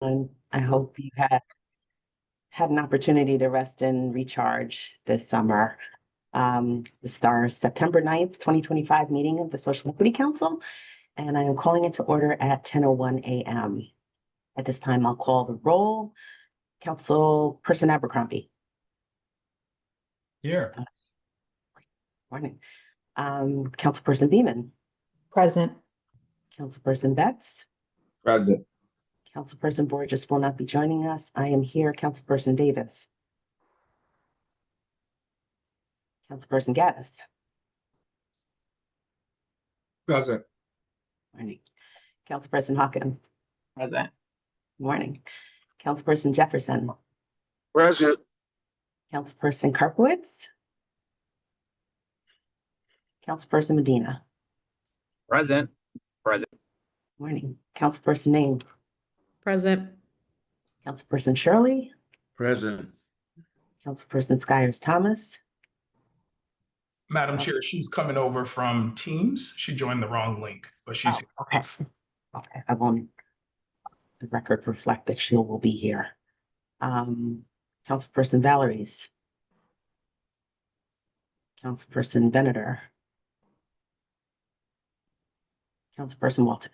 everyone. I hope you had an opportunity to rest and recharge this summer. This is our September 9th, 2025 meeting of the Social Equity Council, and I am calling it to order at 10:01 a.m. At this time, I'll call the roll. Councilperson Abercrombie. Here. Morning. Councilperson Beeman. Present. Councilperson Betts. Present. Councilperson Borges will not be joining us. I am here. Councilperson Davis. Councilperson Gaddis. Present. Morning. Councilperson Hawkins. Present. Morning. Councilperson Jefferson. Present. Councilperson Karpowitz. Councilperson Medina. Present. Morning. Councilperson Name. Present. Councilperson Shirley. Present. Councilperson Skyers Thomas. Madam Chair, she's coming over from Teams. She joined the wrong link, but she's here. Okay. Okay. I want the record reflect that she will be here. Councilperson Valeries. Councilperson Venator. Councilperson Walton.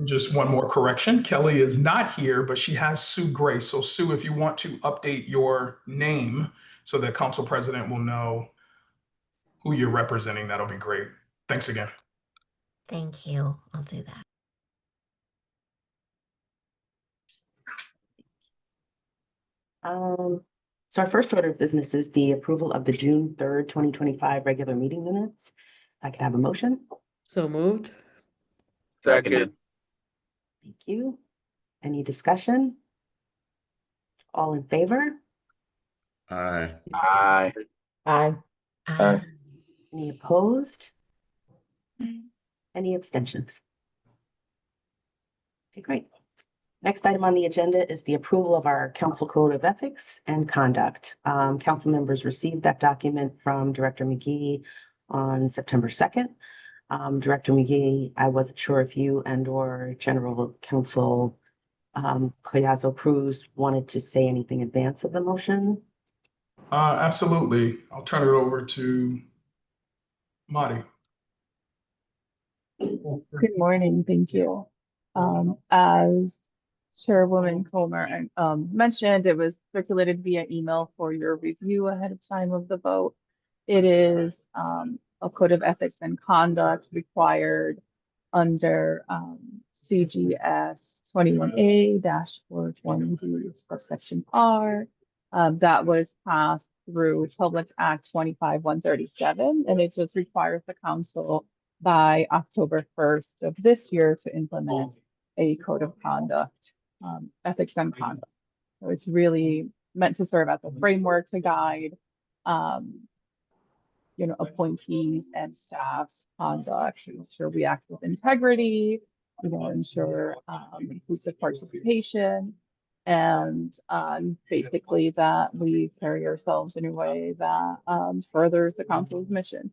Just one more correction. Kelly is not here, but she has Sue Grace. So Sue, if you want to update your name so that Council President will know who you're representing, that'll be great. Thanks again. Thank you. I'll do that. So our first order of business is the approval of the June 3rd, 2025 regular meeting minutes. I can have a motion. So moved. Second. Thank you. Any discussion? All in favor? Aye. Aye. Aye. Aye. Any opposed? Any abstentions? Okay, great. Next item on the agenda is the approval of our council code of ethics and conduct. Council members received that document from Director McGee on September 2nd. Director McGee, I wasn't sure if you and/or General Counsel Collazo Cruz wanted to say anything in advance of the motion. Absolutely. I'll turn it over to Marty. Good morning. Thank you. As Chairwoman Comer mentioned, it was circulated via email for your review ahead of time of the vote. It is a code of ethics and conduct required under CGS 21A-420D subsection R that was passed through Public Act 25-137, and it just requires the council by October 1st of this year to implement a code of conduct, ethics and conduct. So it's really meant to serve as a framework to guide appointees and staff's conduct, to ensure we act with integrity, ensure inclusive participation, and basically that we carry ourselves in a way that furthers the council's mission.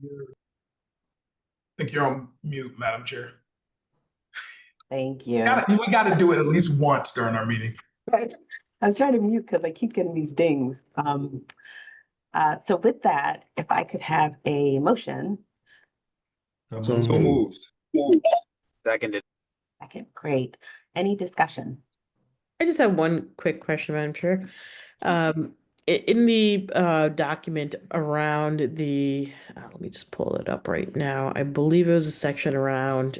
I think you're on mute, Madam Chair. Thank you. We got to do it at least once during our meeting. I was trying to mute because I keep getting these dings. So with that, if I could have a motion. So moved. Seconded. Okay, great. Any discussion? I just have one quick question, Madam Chair. In the document around the, let me just pull it up right now. I believe it was a section around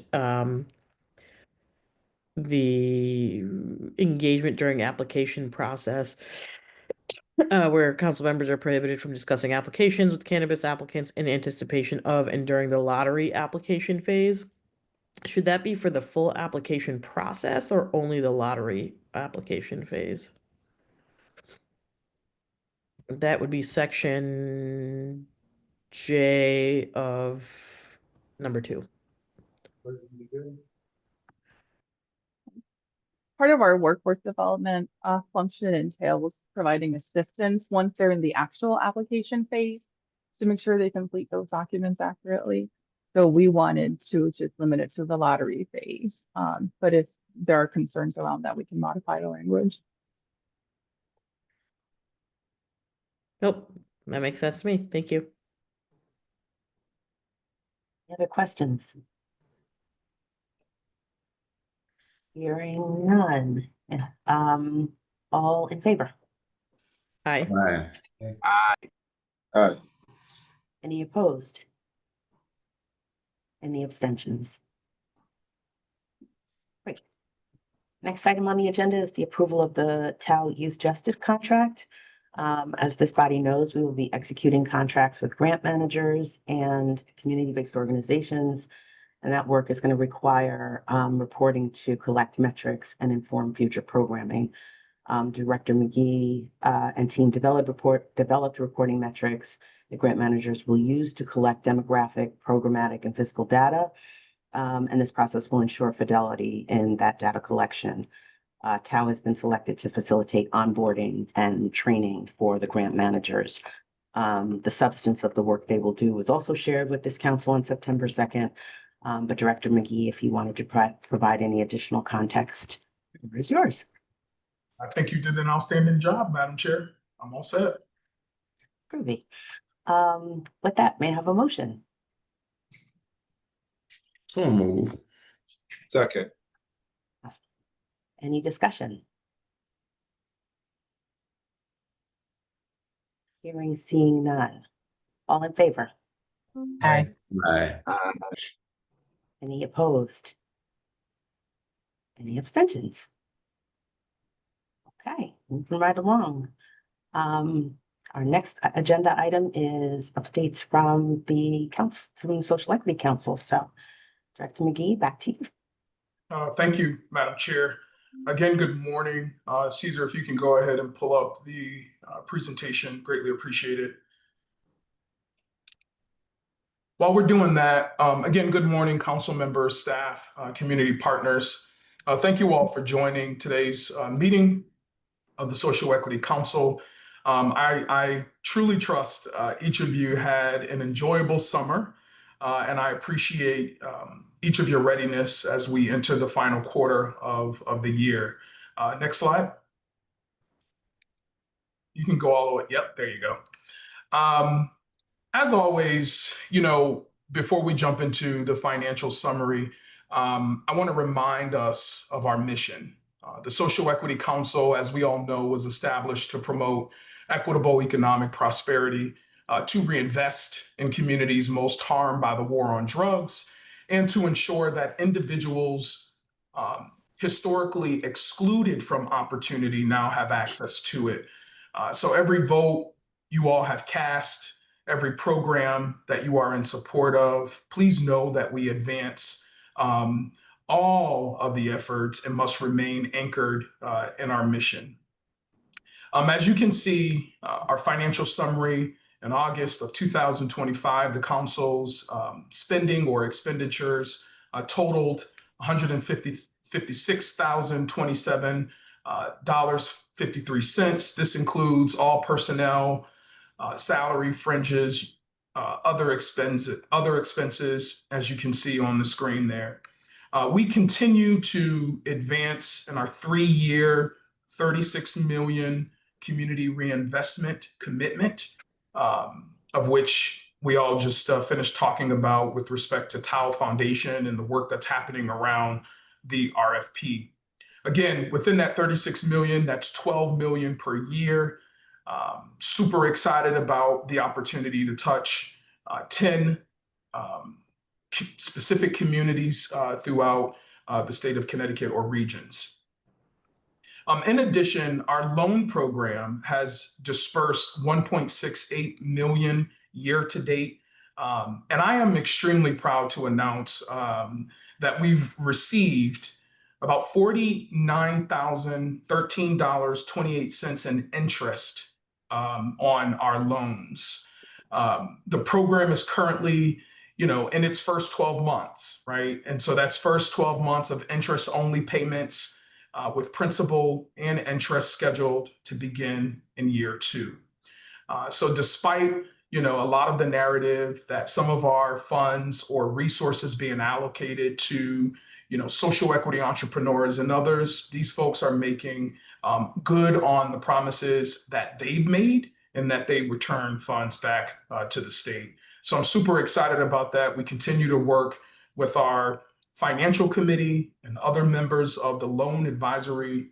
the engagement during application process, where council members are prohibited from discussing applications with cannabis applicants in anticipation of and during the lottery application phase. Should that be for the full application process or only the lottery application phase? That would be section J of number 2. Part of our workforce development function entails providing assistance once they're in the actual application phase to make sure they complete those documents accurately. So we wanted to just limit it to the lottery phase. But if there are concerns around that, we can modify the language. Nope, that makes sense to me. Thank you. Any other questions? Hearing none. All in favor? Aye. Aye. Aye. Aye. Any opposed? Any abstentions? Great. Next item on the agenda is the approval of the TAL Youth Justice Contract. As this body knows, we will be executing contracts with grant managers and community-based organizations, and that work is going to require reporting to collect metrics and inform future programming. Director McGee and team developed reporting metrics the grant managers will use to collect demographic, programmatic, and fiscal data. And this process will ensure fidelity in that data collection. TAO has been selected to facilitate onboarding and training for the grant managers. The substance of the work they will do was also shared with this council on September 2nd. But Director McGee, if you wanted to provide any additional context, it is yours. I think you did an outstanding job, Madam Chair. I'm all set. Groovy. With that, may I have a motion? So move. Second. Any discussion? Hearing, seeing none. All in favor? Aye. Aye. Aye. Any opposed? Any abstentions? Okay, moving right along. Our next agenda item is updates from the council, from the Social Equity Council. So, Director McGee, back to you. Thank you, Madam Chair. Again, good morning. Caesar, if you can go ahead and pull up the presentation, greatly appreciate it. While we're doing that, again, good morning, council members, staff, community partners. Thank you all for joining today's meeting of the Social Equity Council. I truly trust each of you had an enjoyable summer, and I appreciate each of your readiness as we enter the final quarter of the year. Next slide. You can go all the way. Yep, there you go. As always, before we jump into the financial summary, I want to remind us of our mission. The Social Equity Council, as we all know, was established to promote equitable economic prosperity, to reinvest in communities most harmed by the war on drugs, and to ensure that individuals historically excluded from opportunity now have access to it. So every vote you all have cast, every program that you are in support of, please know that we advance all of the efforts and must remain anchored in our mission. As you can see, our financial summary in August of 2025, the council's spending or expenditures totaled $156,027.53. This includes all personnel, salary, fringes, other expenses, as you can see on the screen there. We continue to advance in our 3-year, $36 million community reinvestment commitment, of which we all just finished talking about with respect to TAO Foundation and the work that's happening around the RFP. Again, within that 36 million, that's 12 million per year. Super excited about the opportunity to touch 10 specific communities throughout the state of Connecticut or regions. In addition, our loan program has dispersed 1.68 million year to date. And I am extremely proud to announce that we've received about $49,013.28 in interest on our loans. The program is currently, in its first 12 months, right? And so that's first 12 months of interest only payments with principal and interest scheduled to begin in year 2. So despite, a lot of the narrative that some of our funds or resources being allocated to, social equity entrepreneurs and others, these folks are making good on the promises that they've made and that they return funds back to the state. So I'm super excited about that. We continue to work with our financial committee and other members of the loan advisory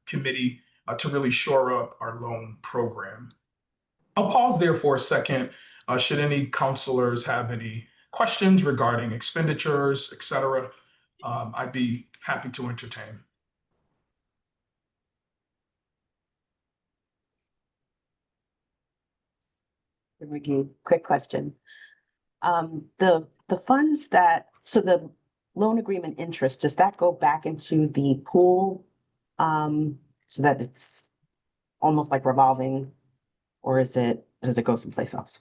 committee to really shore up our loan program. I'll pause there for a second. Should any counselors have any questions regarding expenditures, et cetera, I'd be happy to entertain. Ricky, quick question. The funds so the loan agreement interest, does that go back into the pool? So that it's almost like revolving, or does it go someplace else?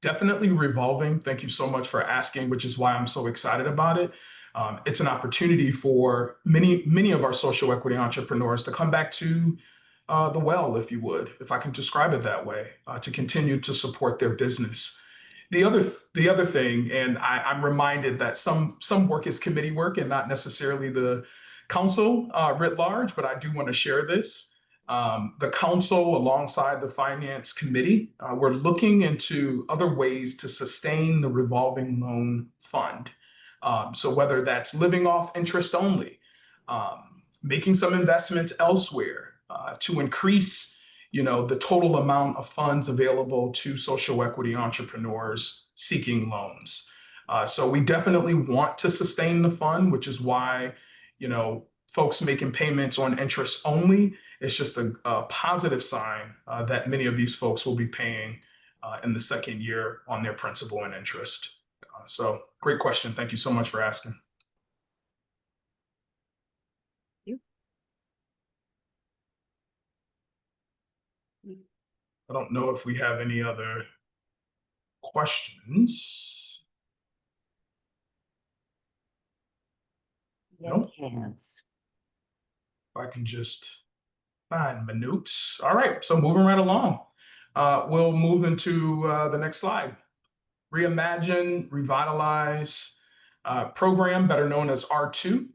Definitely revolving. Thank you so much for asking, which is why I'm so excited about it. It's an opportunity for many of our social equity entrepreneurs to come back to the well, if you would, if I can describe it that way, to continue to support their business. The other thing, and I'm reminded that some work is committee work and not necessarily the council writ large, but I do want to share this. The council, alongside the finance committee, we're looking into other ways to sustain the revolving loan fund. So whether that's living off interest only, making some investments elsewhere to increase the total amount of funds available to social equity entrepreneurs seeking loans. So we definitely want to sustain the fund, which is why, folks making payments on interest only, it's just a positive sign that many of these folks will be paying in the second year on their principal and interest. So great question. Thank you so much for asking. I don't know if we have any other questions. Nope. Hands. If I can just find my notes. All right, so moving right along. We'll move into the next slide. Reimagine, Revitalize program, better known as R2.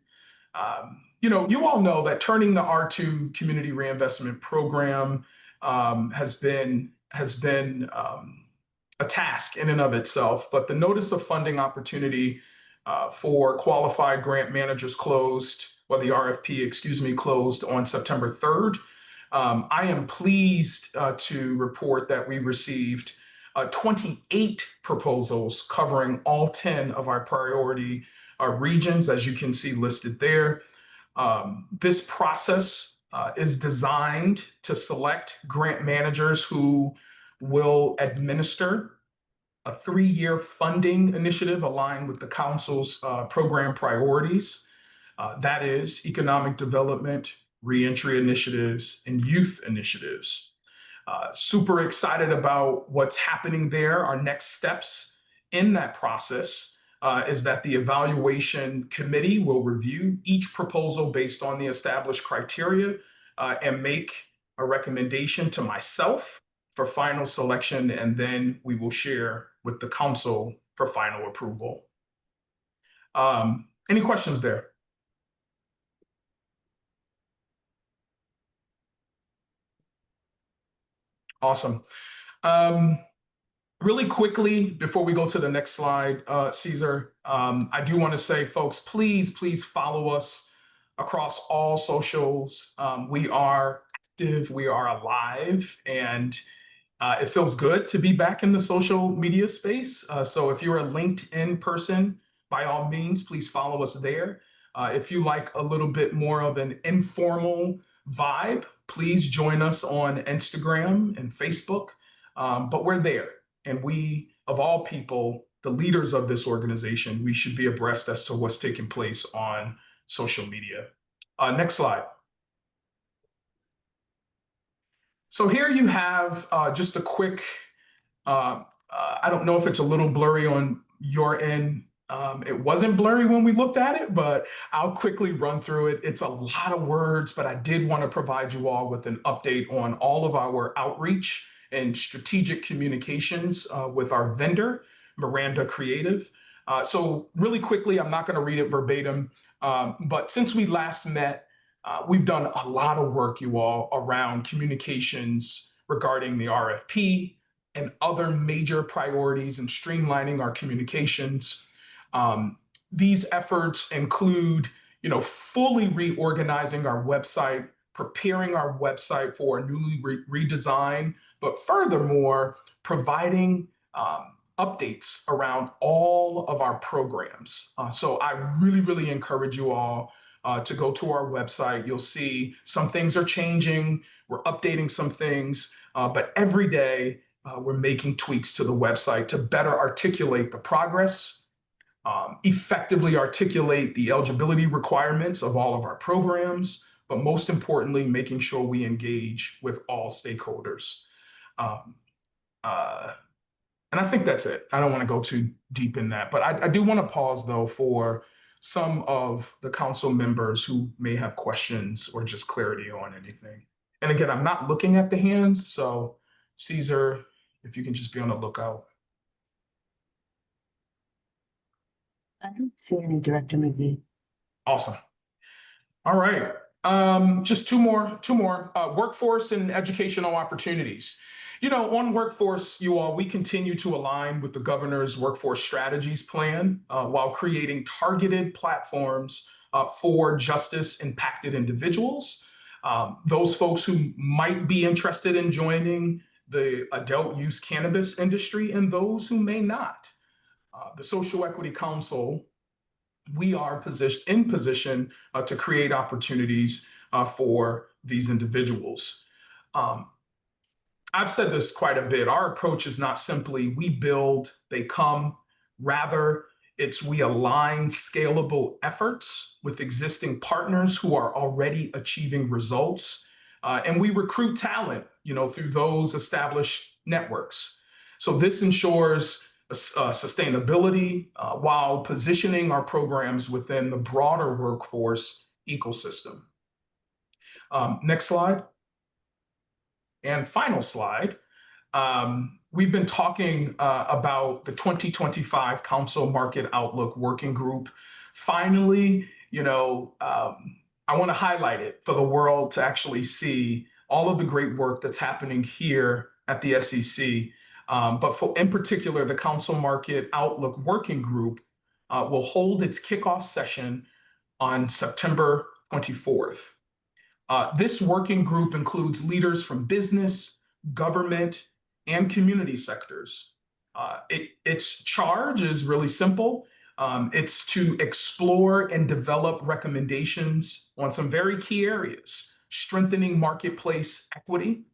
You all know that turning the R2 Community Reinvestment Program has been a task in and of itself, but the notice of funding opportunity for qualified grant managers closed, or the RFP, closed on September 3rd. I am pleased to report that we received 28 proposals covering all 10 of our priority regions, as you can see listed there. This process is designed to select grant managers who will administer a 3-year funding initiative aligned with the council's program priorities. That is economic development, reentry initiatives, and youth initiatives. Super excited about what's happening there. Our next steps in that process is that the evaluation committee will review each proposal based on the established criteria and make a recommendation to myself for final selection, and then we will share with the council for final approval. Any questions there? Awesome. Really quickly, before we go to the next slide, Caesar, I do want to say, folks, please follow us across all socials. We are active, we are alive, and it feels good to be back in the social media space. So if you're a LinkedIn person, by all means, please follow us there. If you like a little bit more of an informal vibe, please join us on Instagram and Facebook. But we're there. And we, of all people, the leaders of this organization, we should be abreast as to what's taking place on social media. Next slide. So here you have just a quick, I don't know if it's a little blurry on your end. It wasn't blurry when we looked at it, but I'll quickly run through it. It's a lot of words, but I did want to provide you all with an update on all of our outreach and strategic communications with our vendor, Miranda Creative. So really quickly, I'm not going to read it verbatim, but since we last met, we've done a lot of work, you all, around communications regarding the RFP and other major priorities in streamlining our communications. These efforts include, fully reorganizing our website, preparing our website for a newly redesign, but furthermore, providing updates around all of our programs. So I really, really encourage you all to go to our website. You'll see some things are changing. We're updating some things, but every day we're making tweaks to the website to better articulate the progress, effectively articulate the eligibility requirements of all of our programs, but most importantly, making sure we engage with all stakeholders. And I think that's it. I don't want to go too deep in that, but I do want to pause though for some of the council members who may have questions or just clarity on anything. And again, I'm not looking at the hands, so Caesar, if you can just be on the lookout. I don't see any, Director McGee. Awesome. All right. Just two more. Workforce and educational opportunities. On workforce, you all, we continue to align with the governor's workforce strategies plan while creating targeted platforms for justice-impacted individuals. Those folks who might be interested in joining the adult use cannabis industry and those who may not. The Social Equity Council, we are in position to create opportunities for these individuals. I've said this quite a bit. Our approach is not simply we build, they come. Rather, it's we align scalable efforts with existing partners who are already achieving results. And we recruit talent, through those established networks. So this ensures sustainability while positioning our programs within the broader workforce ecosystem. Next slide. And final slide. We've been talking about the 2025 Council Market Outlook Working Group. Finally, I want to highlight it for the world to actually see all of the great work that's happening here at the SEC. But in particular, the Council Market Outlook Working Group will hold its kickoff session on September 24th. This working group includes leaders from business, government, and community sectors. Its charge is really simple. It's to explore and develop recommendations on some very key areas: strengthening marketplace equity,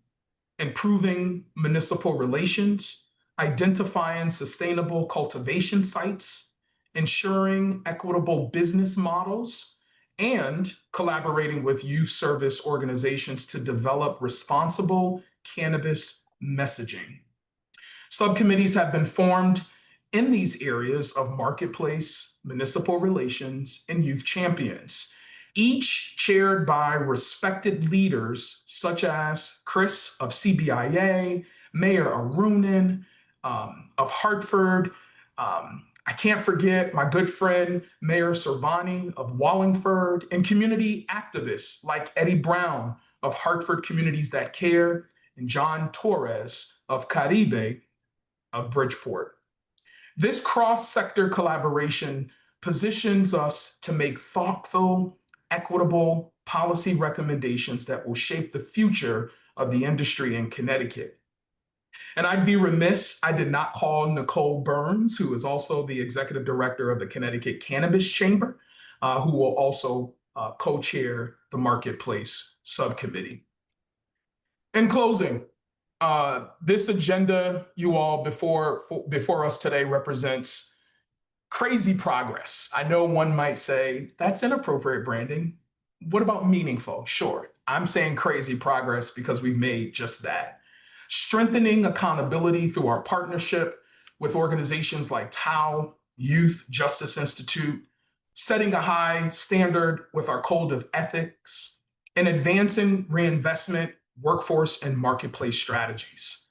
improving municipal relations, identifying sustainable cultivation sites, ensuring equitable business models, and collaborating with youth service organizations to develop responsible cannabis messaging. Subcommittees have been formed in these areas of marketplace, municipal relations, and youth champions, each chaired by respected leaders such as Chris of CBIA, Mayor Arunin of Hartford. I can't forget my good friend, Mayor Servani of Wallingford, and community activists like Eddie Brown of Hartford Communities That Care, and John Torres of Caribe of Bridgeport. This cross-sector collaboration positions us to make thoughtful, equitable policy recommendations that will shape the future of the industry in Connecticut. And I'd be remiss, I did not call Nicole Burns, who is also the executive director of the Connecticut Cannabis Chamber, who will also co-chair the Marketplace Subcommittee. In closing, this agenda, you all, before us today represents crazy progress. I know one might say, that's inappropriate branding. What about meaningful? Sure, I'm saying crazy progress because we've made just that. Strengthening accountability through our partnership with organizations like TAO, Youth Justice Institute, setting a high standard with our code of ethics, and advancing reinvestment, workforce, and marketplace strategies.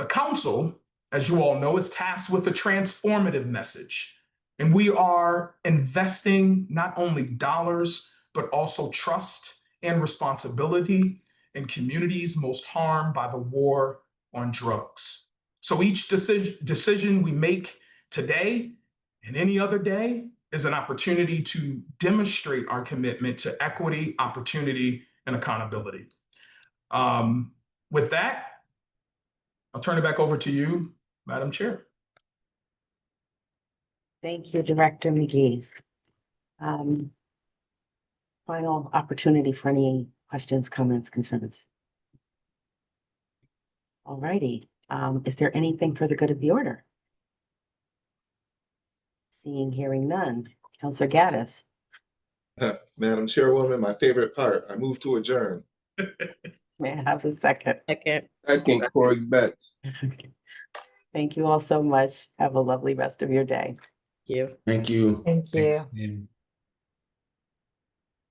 The council, as you all know, is tasked with a transformative message. And we are investing not only dollars, but also trust and responsibility in communities most harmed by the war on drugs. So each decision we make today and any other day is an opportunity to demonstrate our commitment to equity, opportunity, and accountability. With that, I'll turn it back over to you, Madam Chair. Thank you, Director McGee. Final opportunity for any questions, comments, concerns. All righty. Is there anything for the good of the order? Seeing, hearing none. Counselor Gaddis. Madam Chairwoman, my favorite part, I move to adjourn. May I have a second? Second. Second, Corey Betts. Thank you all so much. Have a lovely rest of your day. You. Thank you. Thank you.